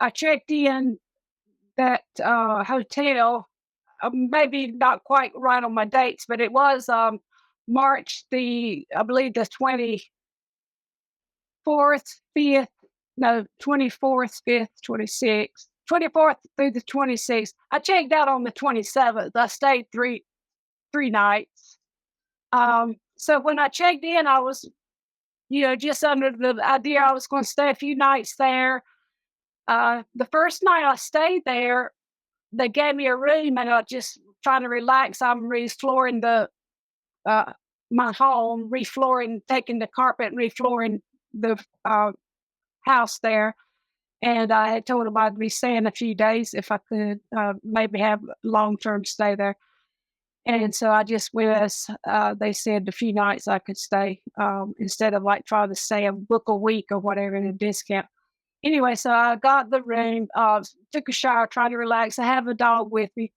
I checked in that hotel, maybe not quite right on my dates, but it was March I believe the 24th, 5th, no, 24th, 5th, 26th, 24th through the 26th. I checked out on the 27th. I stayed three nights. So when I checked in, I was, just under the idea I was going to stay a few nights there. The first night I stayed there, they gave me a room, and I just trying to relax. I'm reflooring my home, reflooring, taking the carpet and reflooring the house there. And I had told them I'd be staying a few days if I could, maybe have long-term stay there. And so I just went as they said, a few nights I could stay, instead of like trying to stay a book a week or whatever in a discount. Anyway, so I got the room, took a shower, tried to relax. I have a dog with me.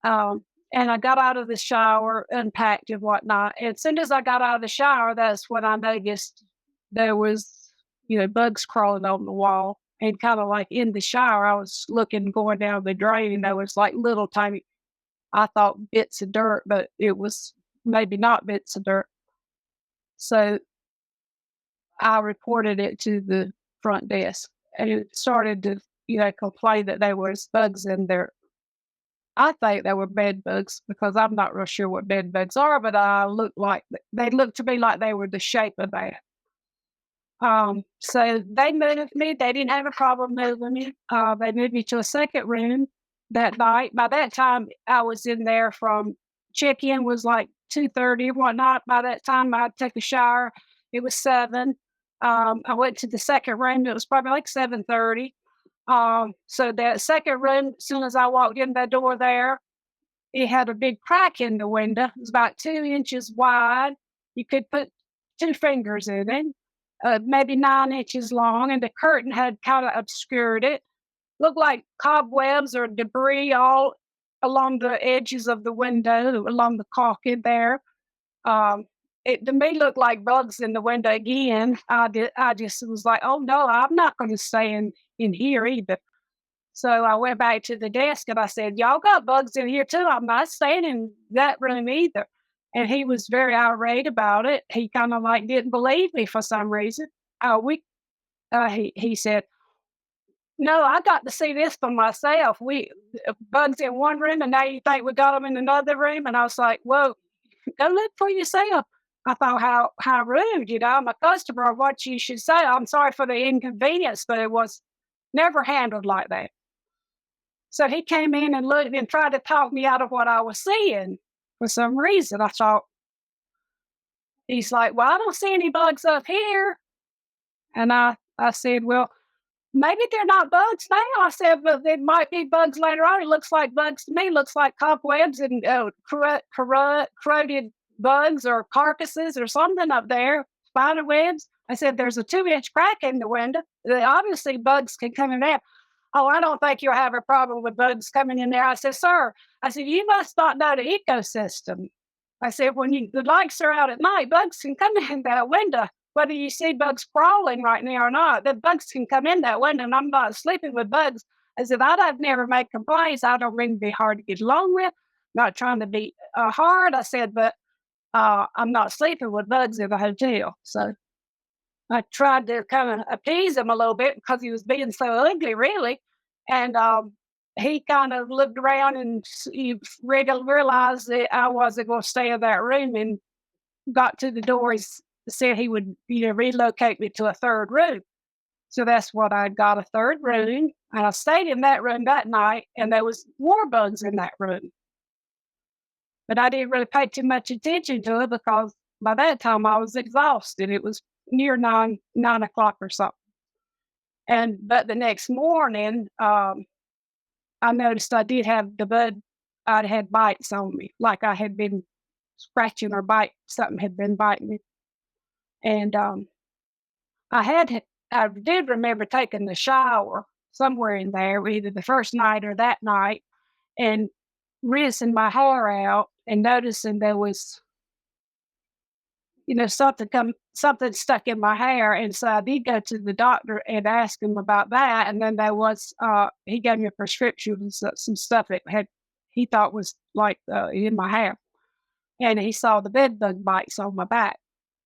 And I got out of the shower, unpacked and whatnot. And as soon as I got out of the shower, that's when I noticed there was, bugs crawling on the wall. And kind of like in the shower, I was looking, going down the drain, and there was like little tiny, I thought bits of dirt, but it was maybe not bits of dirt. So I reported it to the front desk, and it started to, complain that there was bugs in there. I think they were bed bugs because I'm not real sure what bed bugs are, but they looked to me like they were the shape of that. So they moved me. They didn't have a problem moving me. They moved me to a second room that night. By that time, I was in there from check-in was like 2:30 and whatnot. By that time, I'd take a shower. It was 7. I went to the second room. It was probably like 7:30. So that second room, as soon as I walked in the door there, it had a big crack in the window. It was about 2 inches wide. You could put 2 fingers in it, maybe 9 inches long, and the curtain had kind of obscured it. Looked like cobwebs or debris all along the edges of the window, along the caulking there. It to me looked like bugs in the window again. I just was like, oh no, I'm not going to stay in here either. So I went back to the desk and I said, y'all got bugs in here too. I'm not staying in that room either. And he was very irate about it. He kind of like didn't believe me for some reason. He said, no, I got to see this for myself. We bugs in one room, and now you think we got them in another room. And I was like, well, go look for yourself. I thought, how rude, I'm a customer. What you should say. I'm sorry for the inconvenience, but it was never handled like that. So he came in and looked and tried to talk me out of what I was seeing for some reason. I thought, he's like, well, I don't see any bugs up here. And I said, well, maybe they're not bugs now. I said, but there might be bugs later on. It looks like bugs to me. It looks like cobwebs and corroded bugs or carcasses or something up there, spider webs. I said, there's a 2-inch crack in the window. Obviously, bugs can come in there. Oh, I don't think you'll have a problem with bugs coming in there. I said, sir, you must not know the ecosystem. I said, when the lights are out at night, bugs can come in that window. Whether you see bugs crawling right now or not, the bugs can come in that window, and I'm not sleeping with bugs. I said, I've never made complaints. I don't mean to be hard to get along with. Not trying to be hard. I said, but I'm not sleeping with bugs in the hotel. So I tried to kind of appease him a little bit because he was being so ugly, really. And he kind of looked around and he realized that I wasn't going to stay in that room, and got to the door. He said he would, relocate me to a third room. So that's what I got, a third room. And I stayed in that room that night, and there was more bugs in that room. But I didn't really pay too much attention to it because by that time I was exhausted. It was near 9 o'clock or something. But the next morning, I noticed I did have I'd had bites on me, like I had been scratching or something had been biting me. And I did remember taking the shower somewhere in there, either the first night or that night, and rinsing my hair out and noticing there was something stuck in my hair, and so I did go to the doctor and ask him about that, and then he gave me a prescription with some stuff that he thought was like in my hair, and he saw the bed bug bites on my back,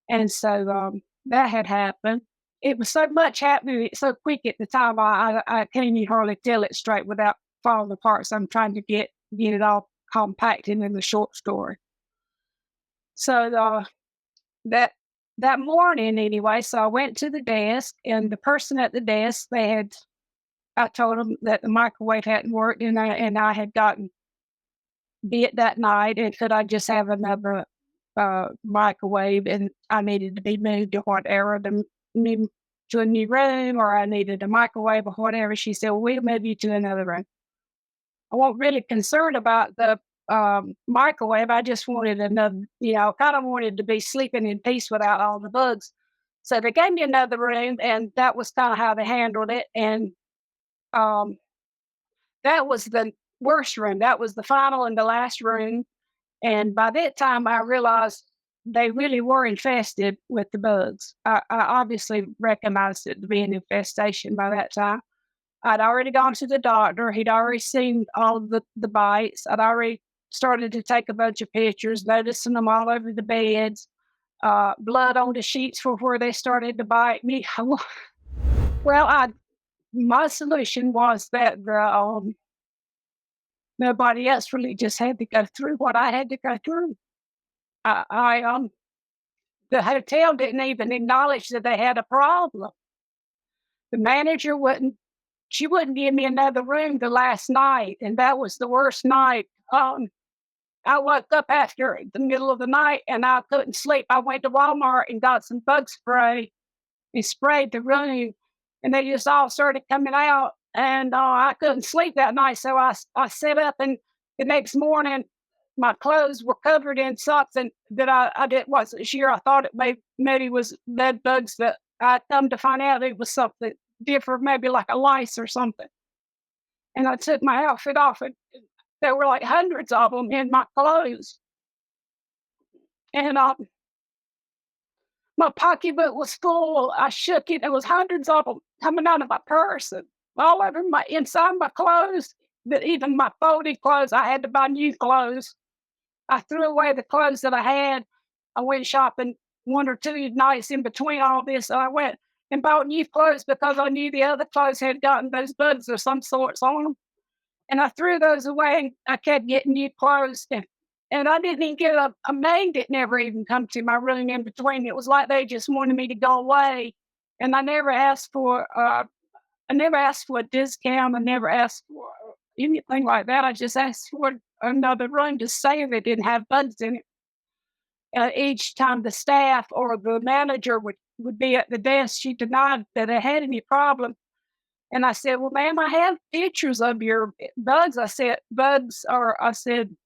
and so that had happened. It was so much happening so quick at the time, I can't even hardly tell it straight without falling apart. So I'm trying to get it all compacted in the short story. So that that morning anyway, so I went to the desk, and the person at the desk, I told them that the microwave hadn't worked, and I had gotten bit that night, and could I just have another microwave, and I needed to be moved to whatever, move to a new room, or I needed a microwave or whatever. She said, well, we'll move you to another room. I wasn't really concerned about the microwave. I just wanted another, kind of wanted to be sleeping in peace without all the bugs. So they gave me another room, and that was kind of how they handled it. And that was the worst room. That was the final and the last room. And by that time, I realized they really were infested with the bugs. I obviously recognized it to be an infestation by that time. I'd already gone to the doctor. He'd already seen all of the bites. I'd already started to take a bunch of pictures, noticing them all over the beds, blood on the sheets for where they started to bite me. Well, my solution was that nobody else really just had to go through what I had to go through. The hotel didn't even acknowledge that they had a problem. The manager wouldn't give me another room the last night, and that was the worst night. I woke up after the middle of the night, and I couldn't sleep. I went to Walmart and got some bug spray and sprayed the room, and they just all started coming out, and I couldn't sleep that night. So I sat up, and the next morning, my clothes were covered in something that I wasn't sure. I thought it maybe was bed bugs, but I come to find out it was something different, maybe like a lice or something. And I took my outfit off, and there were like hundreds of them in my clothes. And my pocketbook was full. I shook it. There was hundreds of them coming out of my purse and all over inside my clothes. That even my folded clothes, I had to buy new clothes. I threw away the clothes that I had. I went shopping one or two nights in between all this. So I went and bought new clothes because I knew the other clothes had gotten those bugs of some sorts on them. And I threw those away, and I kept getting new clothes. And I didn't even get a maid that never even come to my room in between. It was like they just wanted me to go away. And I never asked for a discount. I never asked for anything like that. I just asked for another room to stay if it didn't have bugs in it. Each time the staff or the manager would be at the desk, she denied that they had any problem. And I said, well, ma'am, I have pictures of your bugs. I said,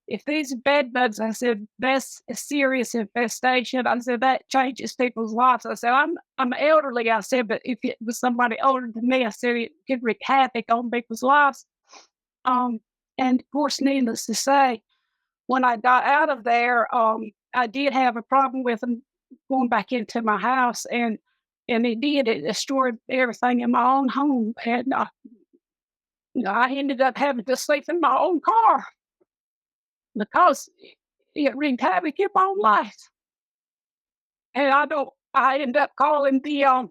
if these are bed bugs, I said, that's a serious infestation. I said, that changes people's lives. I said, I'm elderly. I said, but if it was somebody older than me, I said, it could wreak havoc on people's lives. And of course, needless to say, when I got out of there, I did have a problem with them going back into my house, and it destroyed everything in my own home. And I ended up having to sleep in my own car because it wreaked havoc in my own life. And I ended up calling the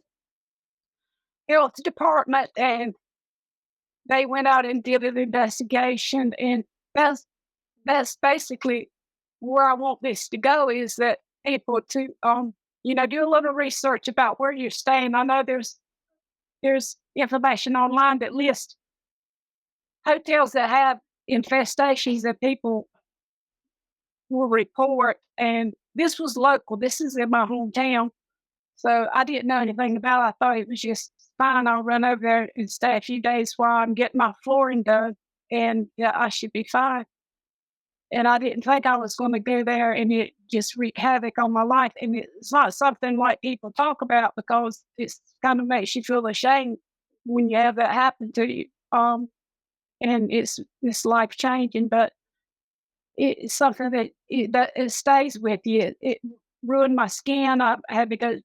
health department, and they went out and did an investigation. And that's basically where I want this to go, is that people to do a little research about where you're staying. I know there's information online that lists hotels that have infestations that people will report. And this was local. This is in my hometown. So I didn't know anything about it. I thought it was just fine. I'll run over there and stay a few days while I'm getting my flooring done, and I should be fine. And I didn't think I was going to go there, and it just wreaked havoc on my life. And it's not something like people talk about, because it kind of makes you feel ashamed when you have that happen to you. And it's life changing, but it's something that it stays with you. ruined my skin. I had to go.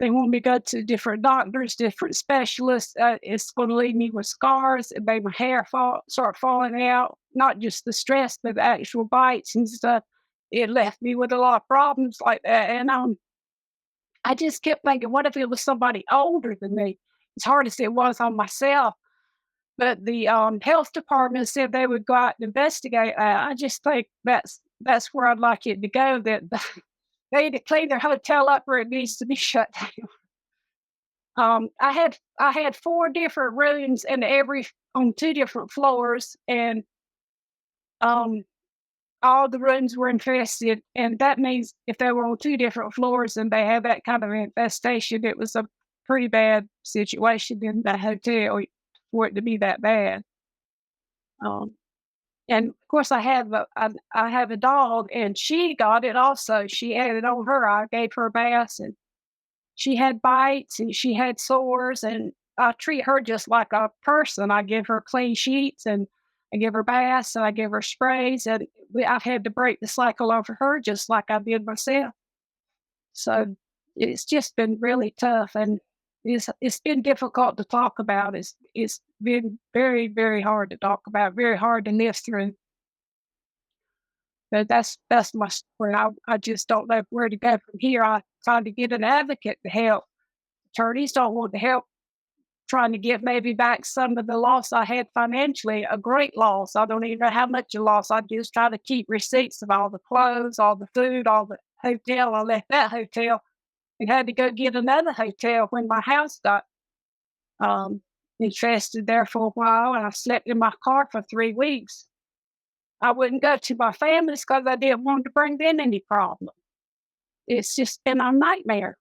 They want me to go to different doctors, different specialists. It's going to leave me with scars. It made my hair start falling out. Not just the stress, but the actual bites and stuff. It left me with a lot of problems like that. And I just kept thinking, what if it was somebody older than me? As hard as it was on myself. But the health department said they would go out and investigate that. I just think that's where I'd like it to go. That they need to clean their hotel up, or it needs to be shut down. I had 4 different rooms and every on 2 different floors, and um, all the rooms were infested. And that means if they were on 2 different floors and they had that kind of infestation, it was a pretty bad situation in the hotel for it to be that bad. Um, and of course, I have a dog, and she got it also. She had it on her. I gave her baths, and she had bites and she had sores, and I treat her just like a person. I give her clean sheets, and I give her baths, and I give her sprays, and I've had to break the cycle over her just like I did myself. So it's just been really tough, and it's been difficult to talk about. It's been very, very hard to talk about, very hard to live through. But that's my story. I just don't know where to go from here. I tried to get an advocate to help. Attorneys don't want to help, trying to get maybe back some of the loss I had financially, a great loss. I don't even know how much a loss. I just try to keep receipts of all the clothes, all the food, all the hotel. I left that hotel and had to go get another hotel when my house got um, infested there for a while, and I slept in my car for 3 weeks. I wouldn't go to my family's because I didn't want to bring them any problem. It's just been a nightmare.